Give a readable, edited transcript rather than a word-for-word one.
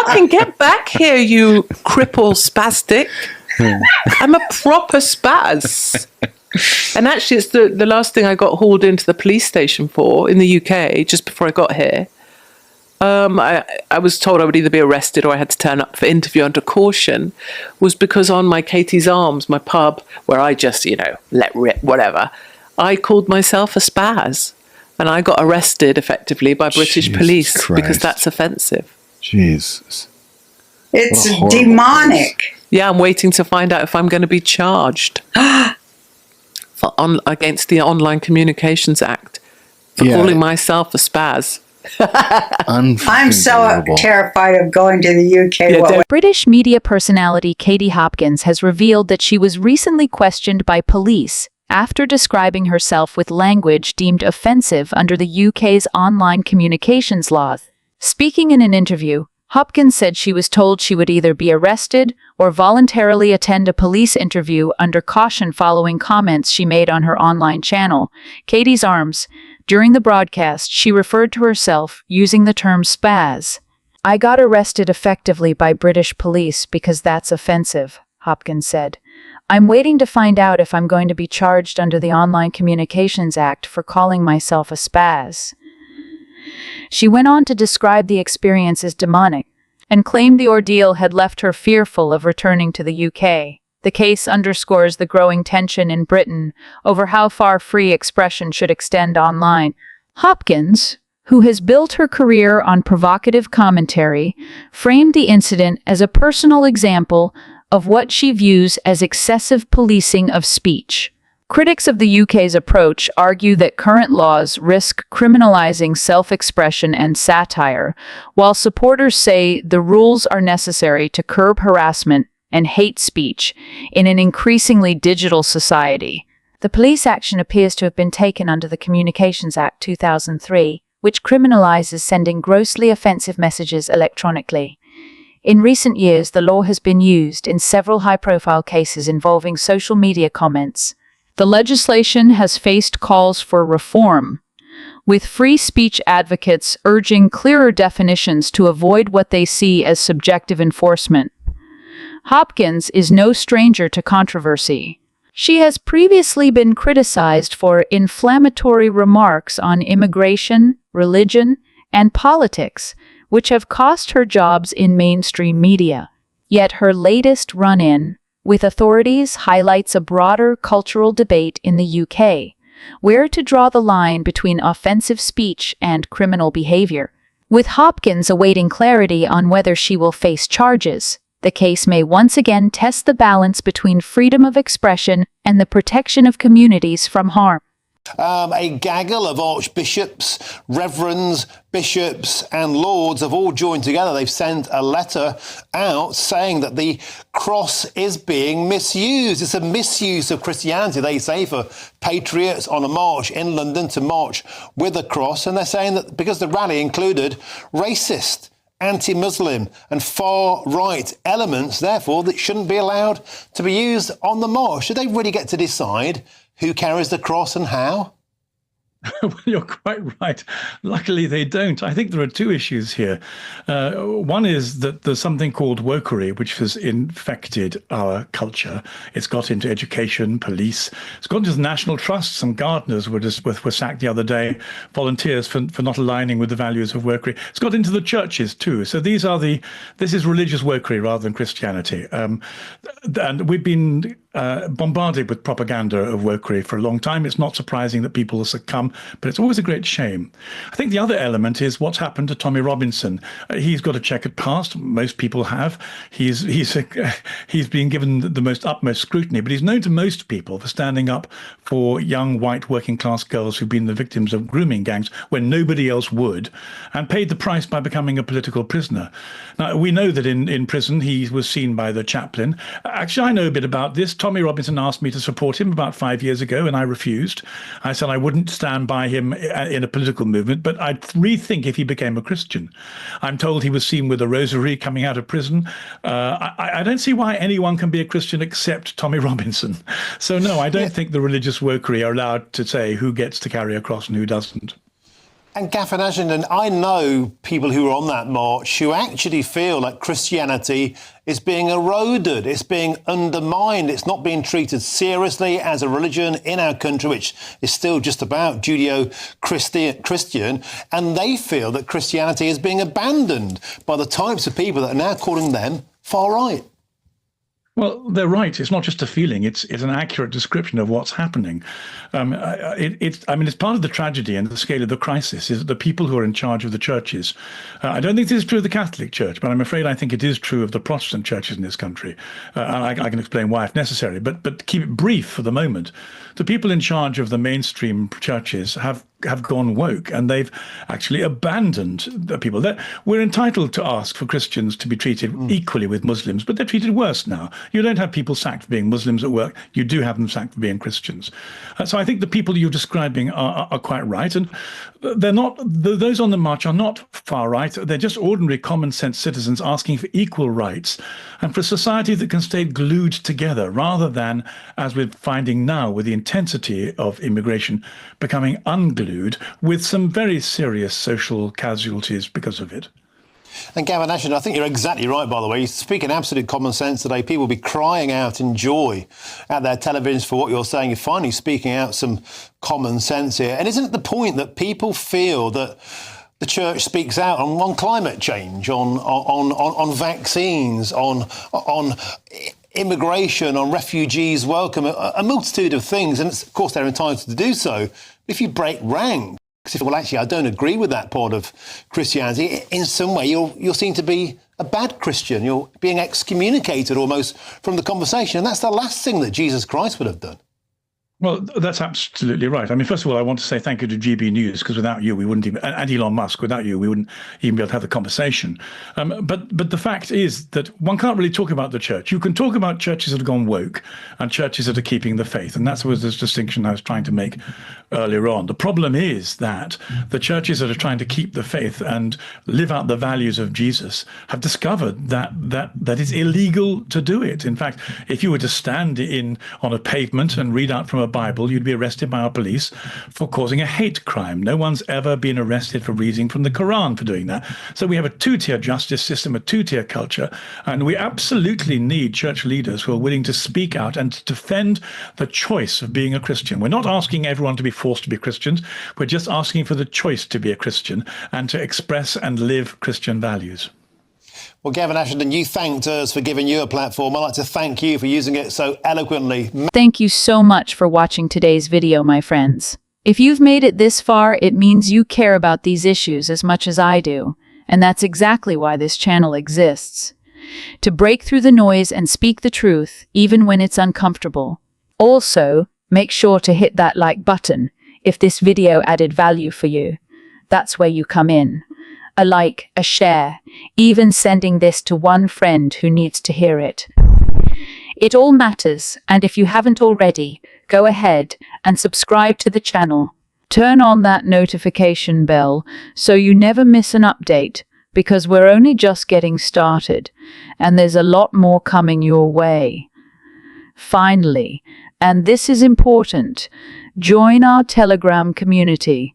fucking get back here, you cripple spastic. I'm a proper spaz. And actually, it's the last thing I got hauled into the police station for in the UK, just before I got here. I was told I would either be arrested or I had to turn up for interview under caution, was because on my Katie's Arms, my pub, where I just, let rip, whatever, I called myself a spaz. And I got arrested, effectively, by British police because that's offensive. Jesus. It's demonic. Place. Yeah, I'm waiting to find out if I'm going to be charged against the Online Communications Act for calling myself a spaz. I'm so terrified of going to the UK. British media personality Katie Hopkins has revealed that she was recently questioned by police after describing herself with language deemed offensive under the UK's online communications laws. Speaking in an interview, Hopkins said she was told she would either be arrested or voluntarily attend a police interview under caution following comments she made on her online channel, Katie's Arms. During the broadcast, she referred to herself using the term spaz. "I got arrested effectively by British police because that's offensive," Hopkins said. "I'm waiting to find out if I'm going to be charged under the Online Communications Act for calling myself a spaz." She went on to describe the experience as demonic and claimed the ordeal had left her fearful of returning to the UK. The case underscores the growing tension in Britain over how far free expression should extend online. Hopkins, who has built her career on provocative commentary, framed the incident as a personal example of what she views as excessive policing of speech. Critics of the UK's approach argue that current laws risk criminalizing self-expression and satire, while supporters say the rules are necessary to curb harassment and hate speech in an increasingly digital society. The police action appears to have been taken under the Communications Act 2003, which criminalizes sending grossly offensive messages electronically. In recent years, the law has been used in several high-profile cases involving social media comments. The legislation has faced calls for reform, with free speech advocates urging clearer definitions to avoid what they see as subjective enforcement. Hopkins is no stranger to controversy. She has previously been criticized for inflammatory remarks on immigration, religion, and politics, which have cost her jobs in mainstream media. Yet her latest run-in with authorities highlights a broader cultural debate in the UK, where to draw the line between offensive speech and criminal behavior. With Hopkins awaiting clarity on whether she will face charges, the case may once again test the balance between freedom of expression and the protection of communities from harm. A gaggle of archbishops, reverends, bishops and lords have all joined together. They've sent a letter out saying that the cross is being misused. It's a misuse of Christianity, they say, for patriots on a march in London to march with a cross. And they're saying that because the rally included racist, anti-Muslim and far-right elements, therefore, that shouldn't be allowed to be used on the march. Should they really get to decide who carries the cross and how? Well, you're quite right. Luckily, they don't. I think there are two issues here. One is that there's something called wokery, which has infected our culture. It's got into education, police. It's got into the National Trust. Some gardeners were sacked the other day, volunteers for not aligning with the values of wokery. It's got into the churches too. So this is religious wokery rather than Christianity. And we've been bombarded with propaganda of wokery for a long time. It's not surprising that people succumb, but it's always a great shame. I think the other element is what's happened to Tommy Robinson. He's got a checkered past. Most people have. He's been given the utmost scrutiny, but he's known to most people for standing up for young white working class girls who've been the victims of grooming gangs when nobody else would, and paid the price by becoming a political prisoner. Now, we know that in prison he was seen by the chaplain. Actually, I know a bit about this. Tommy Robinson asked me to support him about 5 years ago, and I refused. I said I wouldn't stand by him in a political movement, but I'd rethink if he became a Christian. I'm told he was seen with a rosary coming out of prison. I don't see why anyone can be a Christian except Tommy Robinson. So no, I don't think the religious wokery are allowed to say who gets to carry a cross and who doesn't. And Gavin Ashenden, I know people who are on that march who actually feel like Christianity is being eroded, it's being undermined, it's not being treated seriously as a religion in our country, which is still just about Judeo-Christian, and they feel that Christianity is being abandoned by the types of people that are now calling them far right. Well, they're right. It's not just a feeling. It's an accurate description of what's happening. It's part of the tragedy and the scale of the crisis is that the people who are in charge of the churches. I don't think this is true of the Catholic Church, but I'm afraid I think it is true of the Protestant churches in this country. And I can explain why if necessary. But keep it brief for the moment. The people in charge of the mainstream churches have gone woke, and they've actually abandoned the people. We're entitled to ask for Christians to be treated equally with Muslims, but they're treated worse now. You don't have people sacked for being Muslims at work. You do have them sacked for being Christians. So I think the people you're describing are quite right, and they're not. Those on the march are not far right. They're just ordinary common sense citizens asking for equal rights and for a society that can stay glued together, rather than, as we're finding now with the intensity of immigration, becoming unglued with some very serious social casualties because of it. And Gavin Ashenden, I think you're exactly right, by the way. You're speaking absolute common sense today. People will be crying out in joy at their televisions for what you're saying. You're finally speaking out some common sense here. And isn't it the point that people feel that the church speaks out on climate change, on vaccines, on immigration, on refugees welcome, a multitude of things. And of course, they're entitled to do so. If you break ranks, if, well, actually, I don't agree with that part of Christianity, in some way, you're seen to be a bad Christian. You're being excommunicated almost from the conversation. And that's the last thing that Jesus Christ would have done. Well, that's absolutely right. I mean, first of all, I want to say thank you to GB News, because without you, we wouldn't even, and Elon Musk, without you, we wouldn't even be able to have the conversation. But the fact is that one can't really talk about the church. You can talk about churches that have gone woke and churches that are keeping the faith. And that was this distinction I was trying to make earlier on. The problem is that the churches that are trying to keep the faith and live out the values of Jesus have discovered that it's illegal to do it. In fact, if you were to stand on a pavement and read out from a Bible, you'd be arrested by our police for causing a hate crime. No one's ever been arrested for reading from the Quran for doing that. So we have a two-tier justice system, a two-tier culture, and we absolutely need church leaders who are willing to speak out and to defend the choice of being a Christian. We're not asking everyone to be forced to be Christians. We're just asking for the choice to be a Christian and to express and live Christian values. Well, Gavin Ashenden, you thanked us for giving you a platform. I'd like to thank you for using it so eloquently. Thank you so much for watching today's video, my friends. If you've made it this far, it means you care about these issues as much as I do. And that's exactly why this channel exists. To break through the noise and speak the truth, even when it's uncomfortable. Also, make sure to hit that like button if this video added value for you. That's where you come in. A like, a share, even sending this to one friend who needs to hear it. It all matters, and if you haven't already, go ahead and subscribe to the channel. Turn on that notification bell so you never miss an update, because we're only just getting started, and there's a lot more coming your way. Finally, and this is important, join our Telegram community.